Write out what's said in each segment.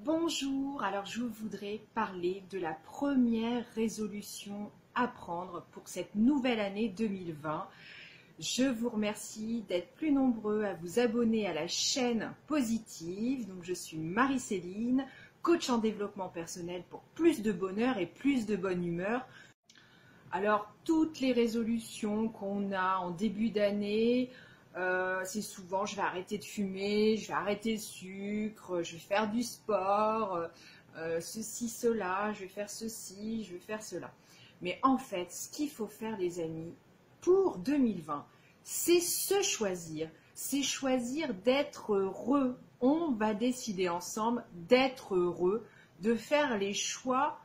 Bonjour, alors je voudrais parler de la première résolution à prendre pour cette nouvelle année 2020. Je vous remercie d'être plus nombreux à vous abonner à la chaîne Positive. Donc je suis Marie-Céline, coach en développement personnel pour plus de bonheur et plus de bonne humeur. Alors toutes les résolutions qu'on a en début d'année, c'est souvent je vais arrêter de fumer, je vais arrêter le sucre, je vais faire du sport, ceci, cela, je vais faire ceci, je vais faire cela. Mais en fait, ce qu'il faut faire les amis, pour 2020, c'est se choisir, c'est choisir d'être heureux. On va décider ensemble d'être heureux, de faire les choix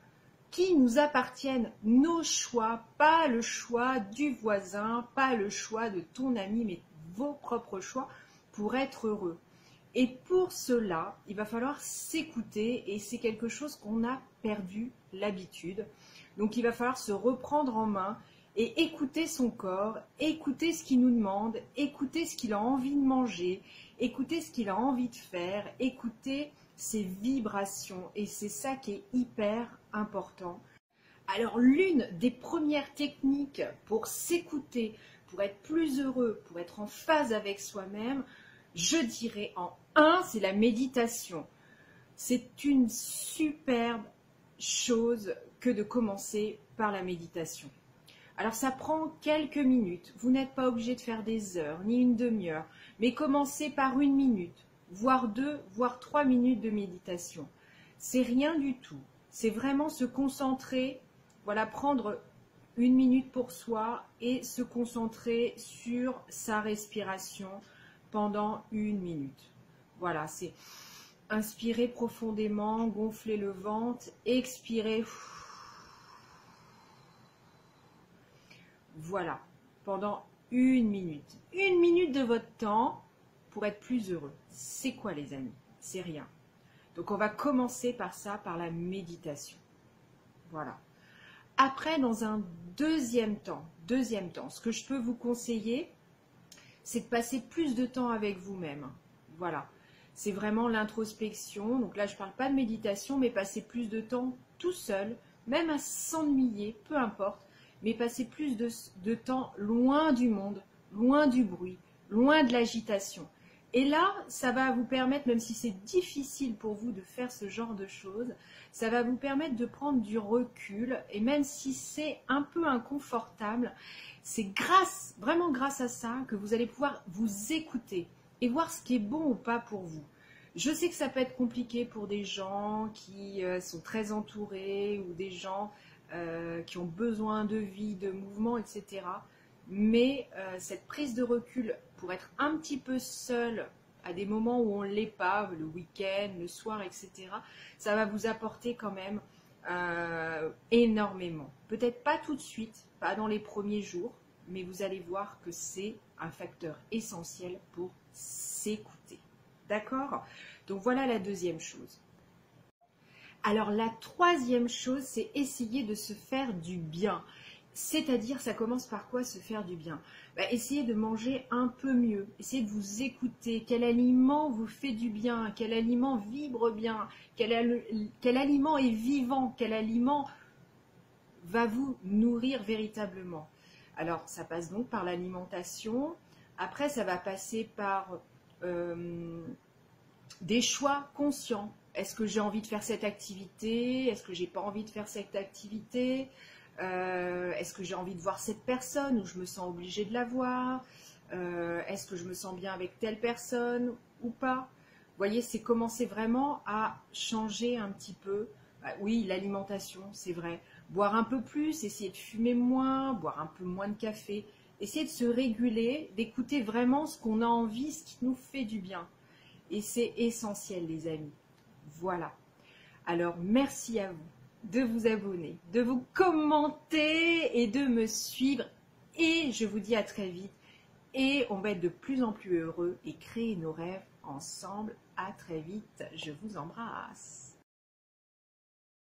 qui nous appartiennent, nos choix, pas le choix du voisin, pas le choix de ton ami, mais vos propres choix pour être heureux. Et pour cela, il va falloir s'écouter et c'est quelque chose qu'on a perdu l'habitude. Donc il va falloir se reprendre en main et écouter son corps, écouter ce qu'il nous demande, écouter ce qu'il a envie de manger, écouter ce qu'il a envie de faire, écouter ses vibrations. Et c'est ça qui est hyper important. Alors l'une des premières techniques pour s'écouter, pour être plus heureux, pour être en phase avec soi-même, je dirais en un, c'est la méditation. C'est une superbe chose que de commencer par la méditation. Alors ça prend quelques minutes, vous n'êtes pas obligé de faire des heures, ni une demi-heure, mais commencez par 1 minute, voire 2, voire 3 minutes de méditation. C'est rien du tout, c'est vraiment se concentrer, voilà, prendre 1 minute pour soi et se concentrer sur sa respiration pendant 1 minute. Voilà, c'est inspirer profondément, gonfler le ventre, expirer. Voilà, pendant 1 minute. 1 minute de votre temps pour être plus heureux. C'est quoi les amis? C'est rien. Donc on va commencer par ça, par la méditation. Voilà. Après, dans un deuxième temps, ce que je peux vous conseiller, c'est de passer plus de temps avec vous-même. Voilà. C'est vraiment l'introspection. Donc là, je ne parle pas de méditation, mais passer plus de temps tout seul, même à s'ennuyer, peu importe, mais passer plus de temps loin du monde, loin du bruit, loin de l'agitation. Et là, ça va vous permettre, même si c'est difficile pour vous de faire ce genre de choses, ça va vous permettre de prendre du recul. Et même si c'est un peu inconfortable, c'est vraiment grâce à ça que vous allez pouvoir vous écouter et voir ce qui est bon ou pas pour vous. Je sais que ça peut être compliqué pour des gens qui sont très entourés ou des gens qui ont besoin de vie, de mouvement, etc. Mais cette prise de recul pour être un petit peu seul à des moments où on ne l'est pas, le week-end, le soir, etc., ça va vous apporter quand même énormément. Peut-être pas tout de suite, pas dans les premiers jours, mais vous allez voir que c'est un facteur essentiel pour s'écouter. D'accord? Donc voilà la deuxième chose. Alors la troisième chose, c'est essayer de se faire du bien. C'est-à-dire, ça commence par quoi se faire du bien? Essayez de manger un peu mieux, essayez de vous écouter, quel aliment vous fait du bien, quel aliment vibre bien, quel aliment est vivant, quel aliment va vous nourrir véritablement. Alors ça passe donc par l'alimentation, après ça va passer par des choix conscients. Est-ce que j'ai envie de faire cette activité? Est-ce que j'ai pas envie de faire cette activité? Est-ce que j'ai envie de voir cette personne ou je me sens obligée de la voir? Est-ce que je me sens bien avec telle personne ou pas? Vous voyez, c'est commencer vraiment à changer un petit peu. Oui, l'alimentation, c'est vrai. Boire un peu plus, essayer de fumer moins, boire un peu moins de café. Essayer de se réguler, d'écouter vraiment ce qu'on a envie, ce qui nous fait du bien. Et c'est essentiel, les amis. Voilà. Alors, merci à vous de vous abonner, de vous commenter et de me suivre. Et je vous dis à très vite. Et on va être de plus en plus heureux et créer nos rêves ensemble. À très vite. Je vous embrasse.